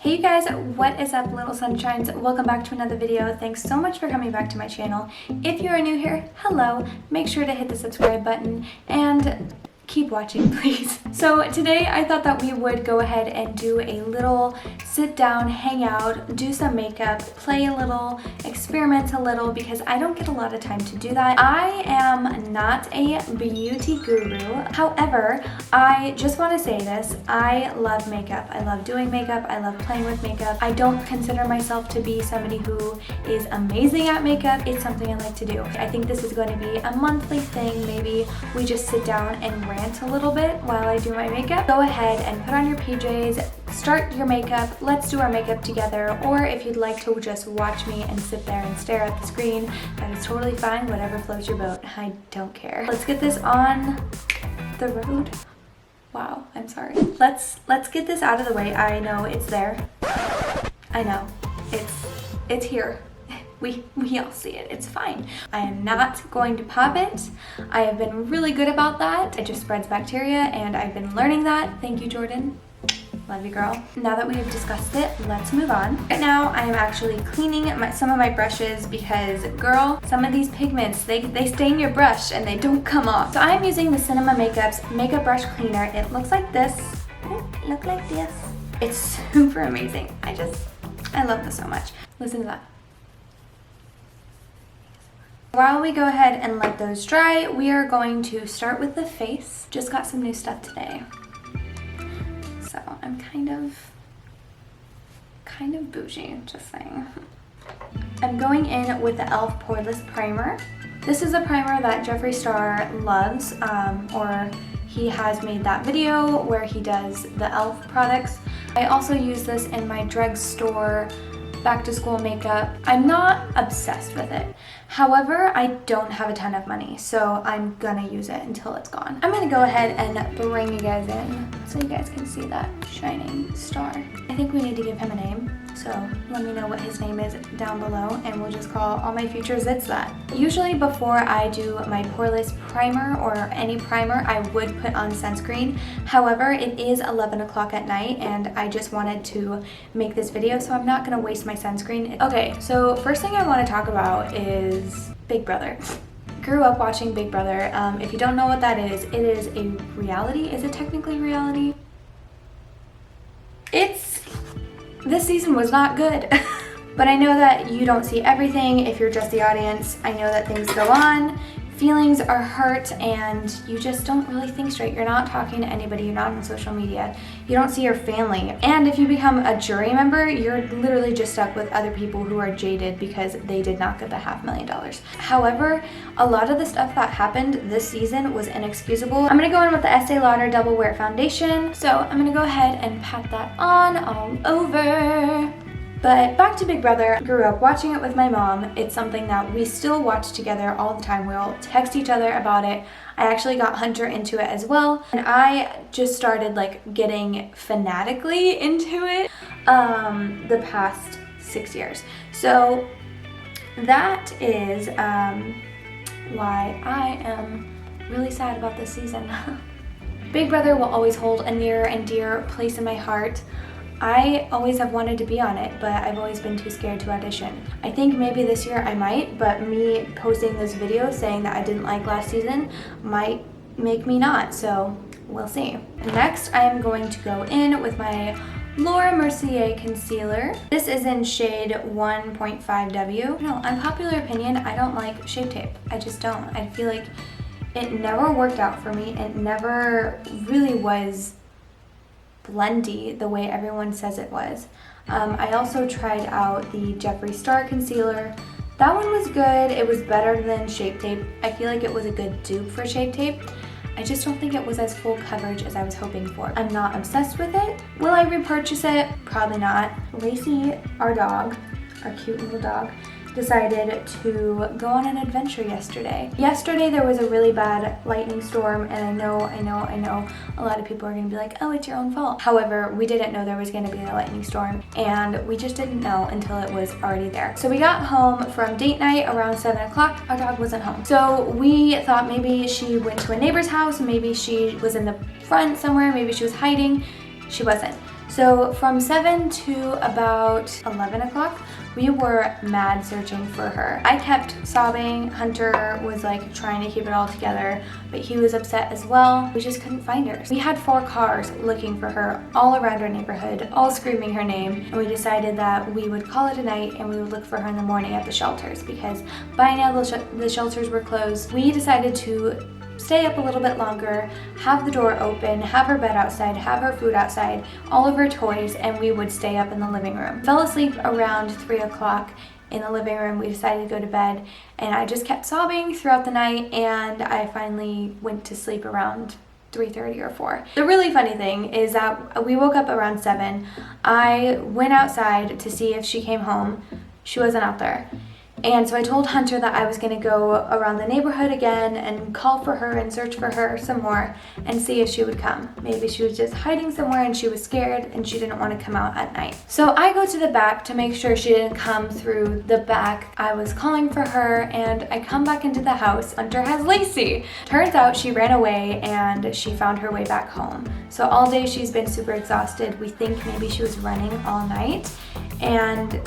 Hey you guys, what is up little sunshines? Welcome back to another video. Thanks so much for coming back to my channel. If you are new here, hello. Make sure to hit the subscribe button and keep watching, please. So today I thought that we would go ahead and do a little sit down, hang out, do some makeup, play a little, experiment a little, because I don't get a lot of time to do that. I am not a beauty guru. However, I just want to say this. I love makeup. I love doing makeup. I love playing with makeup. I don't consider myself to be somebody who is amazing at makeup. It's something I like to do. I think this is going to be a monthly thing. Maybe we just sit down and rant a little bit while I do my makeup. Go ahead and put on your PJs, start your makeup, let's do our makeup together, or if you'd like to just watch me and sit there and stare at the screen, that is totally fine. Whatever floats your boat. I don't care. Let's get this on the road. Wow, I'm sorry. Let's get this out of the way. I know it's there. I know. It's here. We all see it. It's fine. I am not going to pop it. I have been really good about that. It just spreads bacteria and I've been learning that. Thank you, Jordan. Love you, girl. Now that we have discussed it, let's move on. Right now, I am actually cleaning some of my brushes because, girl, some of these pigments, they stain your brush and they don't come off. So I am using the Cinema Makeup's Makeup Brush Cleaner. It looks like this. It looks like this. It's super amazing. I love this so much. Listen to that. While we go ahead and let those dry, we are going to start with the face. Just got some new stuff today. So I'm kind of bougie, just saying. I'm going in with the e.l.f. Poreless Primer. This is a primer that Jeffree Star loves, or he has made that video where he does the e.l.f. products. I also use this in my drugstore back to school makeup. I'm not obsessed with it. However, I don't have a ton of money, so I'm gonna use it until it's gone. I'm gonna go ahead and bring you guys in so you guys can see that shining star. I think we need to give him a name, so let me know what his name is down below and we'll just call all my future zits that. Usually before I do my poreless primer or any primer, I would put on sunscreen. However, it is 11 o'clock at night and I just wanted to make this video, so I'm not gonna waste my sunscreen. Okay, so first thing I want to talk about is Big Brother. Grew up watching Big Brother. If you don't know what that is, it is a reality. Is it technically reality? This season was not good. But I know that you don't see everything if you're just the audience. I know that things go on, feelings are hurt, and you just don't really think straight. You're not talking to anybody, you're not on social media, you don't see your family. And if you become a jury member, you're literally just stuck with other people who are jaded because they did not get the $500,000. However, a lot of the stuff that happened this season was inexcusable. I'm gonna go in with the Estee Lauder Double Wear Foundation. So I'm gonna go ahead and pat that on all over. But back to Big Brother. Grew up watching it with my mom. It's something that we still watch together all the time. We'll text each other about it. I actually got Hunter into it as well. And I just started like getting fanatically into it the past 6 years. So that is why I am really sad about this season. Big Brother will always hold a near and dear place in my heart. I always have wanted to be on it, but I've always been too scared to audition. I think maybe this year I might, but me posting this video saying that I didn't like last season might make me not, so we'll see. Next, I am going to go in with my Laura Mercier concealer. This is in shade 1.5W. No, unpopular opinion, I don't like Shape Tape. I just don't. I feel like it never worked out for me. It never really was blendy the way everyone says it was. I also tried out the Jeffree Star concealer. That one was good. It was better than Shape Tape. I feel like it was a good dupe for Shape Tape. I just don't think it was as full coverage as I was hoping for. I'm not obsessed with it. Will I repurchase it? Probably not. Lacey, our dog, our cute little dog, decided to go on an adventure yesterday. Yesterday there was a really bad lightning storm, and I know a lot of people are gonna be like, oh, it's your own fault. However, we didn't know there was gonna be a lightning storm, and we just didn't know until it was already there. So we got home from date night around 7 o'clock. Our dog wasn't home. So we thought maybe she went to a neighbor's house, maybe she was in the front somewhere, maybe she was hiding. She wasn't. So from 7 to about 11 o'clock, we were mad searching for her. I kept sobbing. Hunter was like trying to keep it all together, but he was upset as well. We just couldn't find her. We had 4 cars looking for her all around our neighborhood, all screaming her name, and we decided that we would call it a night and we would look for her in the morning at the shelters, because by now the shelters were closed. We decided to stay up a little bit longer, have the door open, have her bed outside, have her food outside, all of her toys, and we would stay up in the living room. Fell asleep around 3 o'clock in the living room. We decided to go to bed, and I just kept sobbing throughout the night, and I finally went to sleep around 3:30 or 4. The really funny thing is that we woke up around 7. I went outside to see if she came home. She wasn't out there. And so I told Hunter that I was going to go around the neighborhood again and call for her and search for her some more and see if she would come. Maybe she was just hiding somewhere and she was scared and she didn't want to come out at night. So I go to the back to make sure she didn't come through the back. I was calling for her and I come back into the house. Hunter has Lacey. Turns out she ran away and she found her way back home. So all day she's been super exhausted. We think maybe she was running all night, and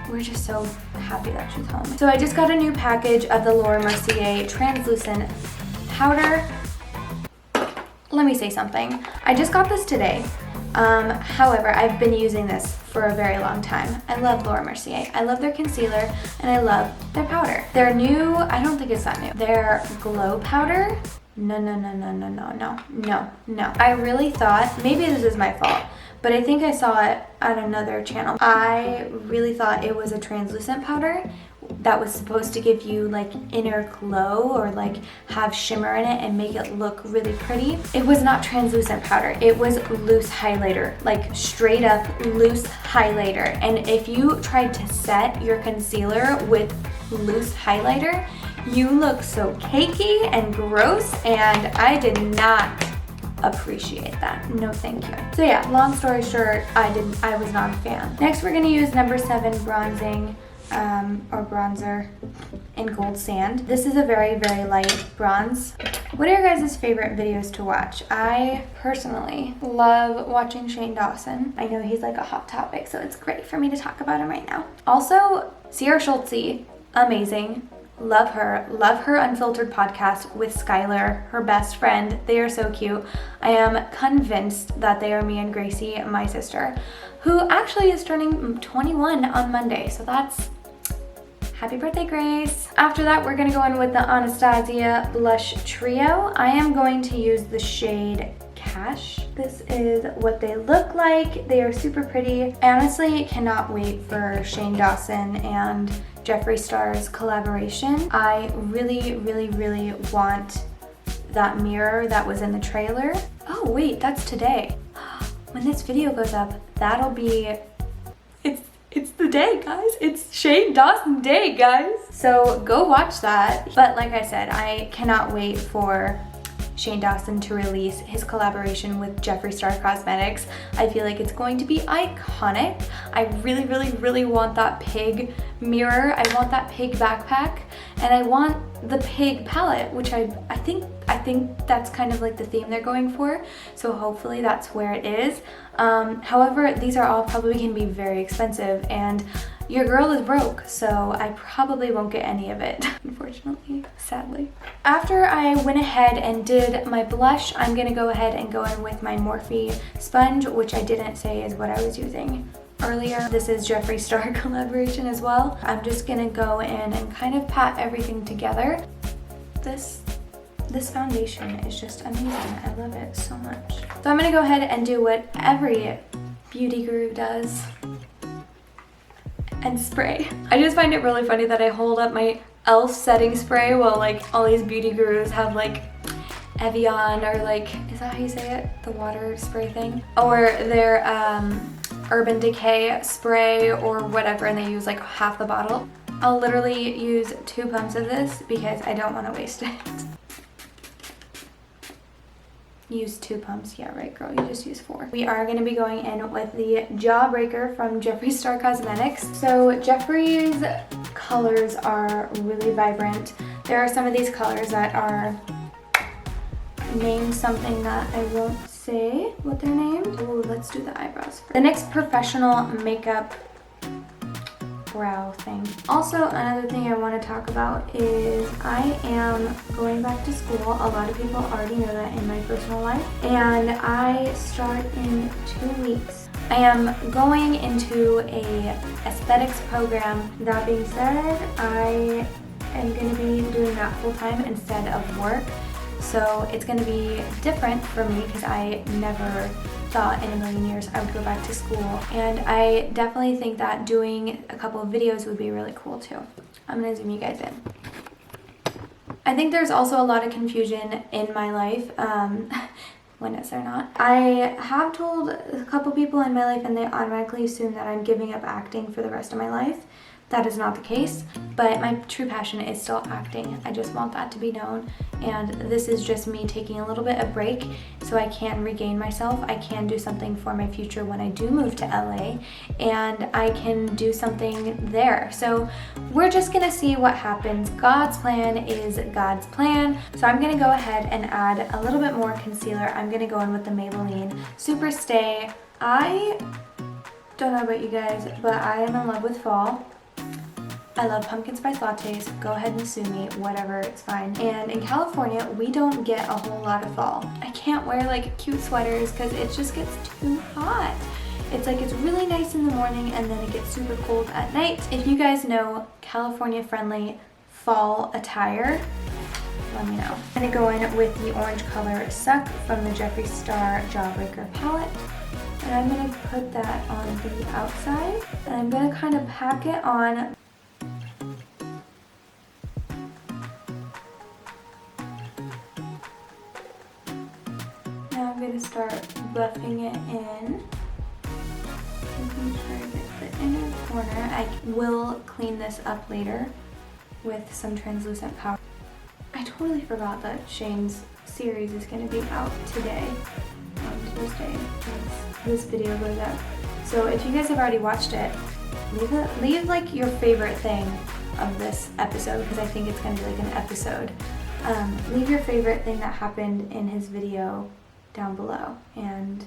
we're just so happy that she's home. So I just got a new package of the Laura Mercier translucent powder. Let me say something. I just got this today. However, I've been using this for a very long time. I love Laura Mercier. I love their concealer and I love their powder. Their new, I don't think it's that new, their glow powder. No. I really thought, maybe this is my fault, but I think I saw it at another channel. I really thought it was a translucent powder that was supposed to give you like inner glow or like have shimmer in it and make it look really pretty. It was not translucent powder. It was loose highlighter, like straight up loose highlighter. And if you tried to set your concealer with loose highlighter, you look so cakey and gross, and I did not appreciate that. No thank you. So yeah, long story short, I was not a fan. Next we're gonna use number 7 bronzing or bronzer in Gold Sand. This is a very, very light bronze. What are your guys' favorite videos to watch? I personally love watching Shane Dawson. I know he's like a hot topic, so it's great for me to talk about him right now. Also, Sierra Schultze, amazing. Love her Unfiltered podcast with Skylar, her best friend. They are so cute. I am convinced that they are me and Gracie, my sister, who actually is turning 21 on Monday. So that's happy birthday, Grace. After that, we're gonna go in with the Anastasia Blush Trio. I am going to use the shade Cash. This is what they look like. They are super pretty. I honestly cannot wait for Shane Dawson and Jeffree Star's collaboration. I really want that mirror that was in the trailer. Oh wait, that's today. When this video goes up, that'll be, it's the day, guys. It's Shane Dawson Day, guys. So go watch that. But like I said, I cannot wait for Shane Dawson to release his collaboration with Jeffree Star Cosmetics. I feel like it's going to be iconic. I really want that pig mirror. I want that pig backpack, and I want the pig palette, which I think that's kind of like the theme they're going for. So hopefully that's where it is. However, these are all probably gonna be very expensive, and your girl is broke, so I probably won't get any of it, unfortunately, sadly. After I went ahead and did my blush, I'm gonna go ahead and go in with my Morphe sponge, which I didn't say is what I was using earlier. This is Jeffree Star collaboration as well. I'm just gonna go in and kind of pat everything together. This foundation is just amazing. I love it so much. So I'm gonna go ahead and do what every beauty guru does and spray. I just find it really funny that I hold up my e.l.f. setting spray while like all these beauty gurus have like Evian, or like, is that how you say it? The water spray thing? Or their Urban Decay spray or whatever, and they use like half the bottle. I'll literally use 2 pumps of this because I don't want to waste it. Use 2 pumps, yeah right girl, you just use 4. We are going to be going in with the Jawbreaker from Jeffree Star Cosmetics. So Jeffree's colors are really vibrant. There are some of these colors that are named something that I won't say say what they're named. Oh, let's do the eyebrows first. The NYX professional makeup brow thing. Also, another thing I want to talk about is I am going back to school. A lot of people already know that in my personal life, and I start in 2 weeks. I am going into a aesthetics program. That being said, I am going to be doing that full-time instead of work, so it's going to be different for me because I never thought in a million years I would go back to school, and I definitely think that doing a couple of videos would be really cool too. I'm gonna zoom you guys in. I think there's also a lot of confusion in my life. When is there not? I have told a couple people in my life and they automatically assume that I'm giving up acting for the rest of my life. That is not the case, but my true passion is still acting. I just want that to be known, and this is just me taking a little bit of break so I can regain myself. I can do something for my future when I do move to LA, and I can do something there. So we're just gonna see what happens. God's plan is God's plan. So I'm gonna go ahead and add a little bit more concealer. I'm gonna go in with the Maybelline Super Stay. I don't know about you guys, but I am in love with fall. I love pumpkin spice lattes. Go ahead and sue me, whatever, it's fine. And in California, we don't get a whole lot of fall. I can't wear like cute sweaters because it just gets too hot. It's like it's really nice in the morning and then it gets super cold at night. If you guys know California friendly fall attire, let me know. I'm gonna go in with the orange color Suck from the Jeffree Star Jawbreaker palette. And I'm gonna put that on the outside. And I'm gonna kind of pack it on. Now I'm going to start buffing it in, making sure I get the inner corner. I will clean this up later with some translucent powder. I totally forgot that Shane's series is going to be out today, on Tuesday, as this video goes up. So if you guys have already watched it, leave like your favorite thing of this episode, because I think it's going to be like an episode. Leave your favorite thing that happened in his video down below and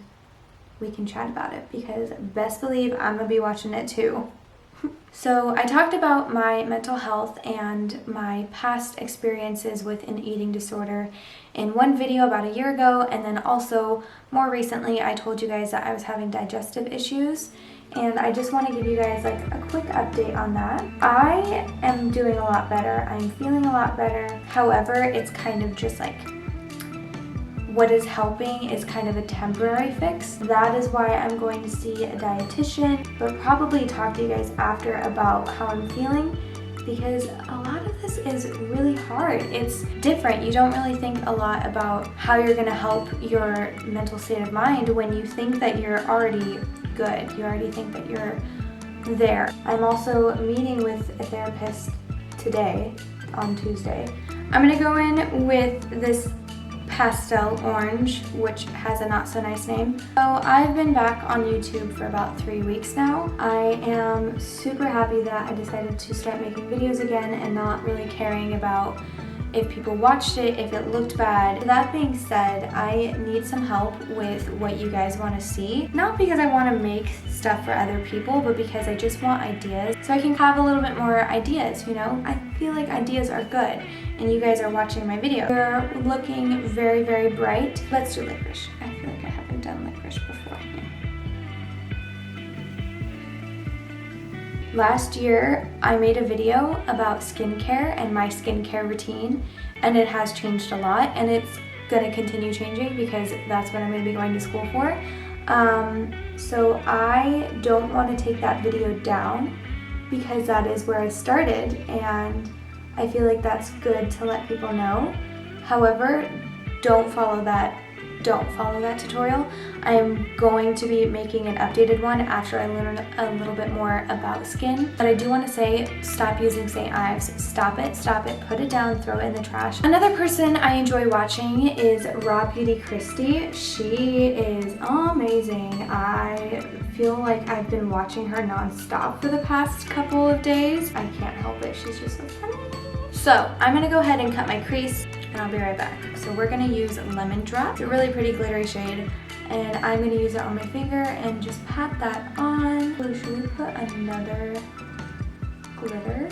we can chat about it, because best believe I'm gonna be watching it too. So I talked about my mental health and my past experiences with an eating disorder in one video about a year ago, and then also more recently I told you guys that I was having digestive issues, and I just want to give you guys like a quick update on that. I am doing a lot better. I'm feeling a lot better. However, it's kind of just like what is helping is kind of a temporary fix. That is why I'm going to see a dietitian, but probably talk to you guys after about how I'm feeling, because a lot of this is really hard. It's different. You don't really think a lot about how you're gonna help your mental state of mind when you think that you're already good. You already think that you're there. I'm also meeting with a therapist today, on Tuesday. I'm gonna go in with this pastel orange, which has a not so nice name. So I've been back on YouTube for about 3 weeks now. I am super happy that I decided to start making videos again and not really caring about if people watched it, if it looked bad. That being said, I need some help with what you guys want to see. Not because I want to make stuff for other people, but because I just want ideas. So I can have a little bit more ideas, you know? I feel like ideas are good, and you guys are watching my video. You're looking very, very bright. Let's do licorice. I feel like I haven't done licorice before. Last year, I made a video about skincare and my skincare routine, and it has changed a lot, and it's gonna continue changing because that's what I'm gonna be going to school for. So I don't want to take that video down because that is where I started, and I feel like that's good to let people know. However, don't follow that tutorial. I am going to be making an updated one after I learn a little bit more about skin. But I do want to say, stop using St. Ives. Stop it, put it down, throw it in the trash. Another person I enjoy watching is Raw Beauty Christy. She is amazing. I feel like I've been watching her non-stop for the past couple of days. I can't help it, she's just so funny. So I'm gonna go ahead and cut my crease, and I'll be right back. So we're gonna use Lemon Drop. It's a really pretty glittery shade. and I'm gonna use it on my finger and just pat that on. So should we put another glitter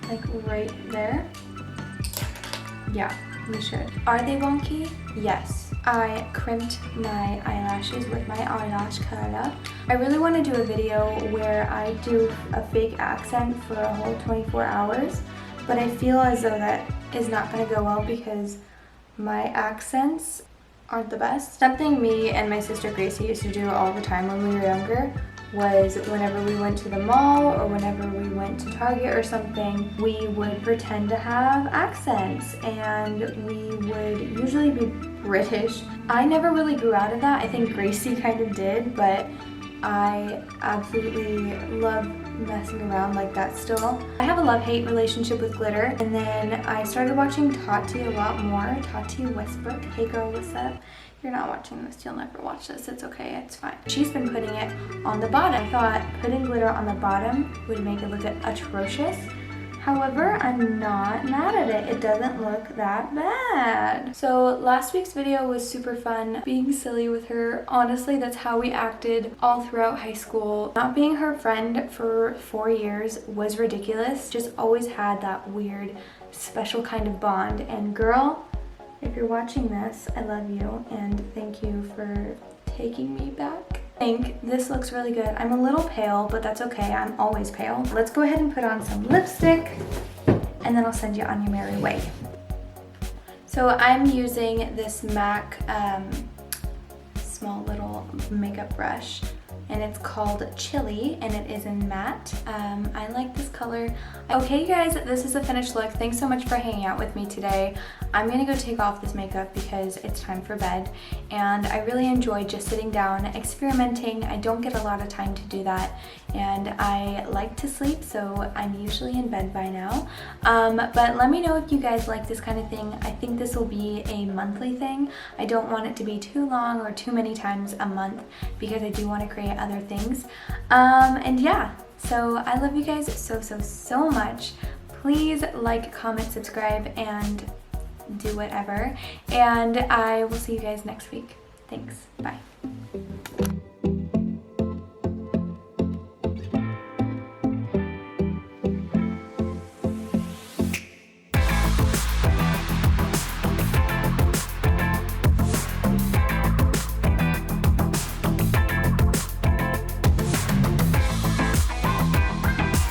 like right there? Yeah, we should. Are they wonky? Yes. I crimped my eyelashes with my eyelash curler. I really want to do a video where I do a fake accent for a whole 24 hours, but I feel as though that is not going to go well because my accents aren't the best. Something me and my sister Gracie used to do all the time when we were younger was whenever we went to the mall or whenever we went to Target or something, we would pretend to have accents and we would usually be British. I never really grew out of that. I think Gracie kind of did, but I absolutely love messing around like that still. I have a love-hate relationship with glitter, and then I started watching Tati a lot more. Tati Westbrook. Hey girl, what's up? You're not watching this, you'll never watch this. It's okay, it's fine. She's been putting it on the bottom. I thought putting glitter on the bottom would make it look atrocious. However, I'm not mad at it. It doesn't look that bad. So last week's video was super fun, being silly with her. Honestly, that's how we acted all throughout high school. Not being her friend for 4 years was ridiculous. Just always had that weird, special kind of bond. And girl, if you're watching this, I love you and thank you for taking me back. I think this looks really good. I'm a little pale, but that's okay. I'm always pale. Let's go ahead and put on some lipstick and then I'll send you on your merry way. So I'm using this MAC small little makeup brush and it's called Chili and it is in matte. I like this color. Okay you guys, this is the finished look. Thanks so much for hanging out with me today. I'm gonna go take off this makeup because it's time for bed and I really enjoy just sitting down, experimenting. I don't get a lot of time to do that and I like to sleep, so I'm usually in bed by now. But let me know if you guys like this kind of thing. I think this will be a monthly thing. I don't want it to be too long or too many times a month because I do want to create other things. And yeah, so I love you guys so much. Please like, comment, subscribe, and do whatever. And I will see you guys next week. Thanks. Bye.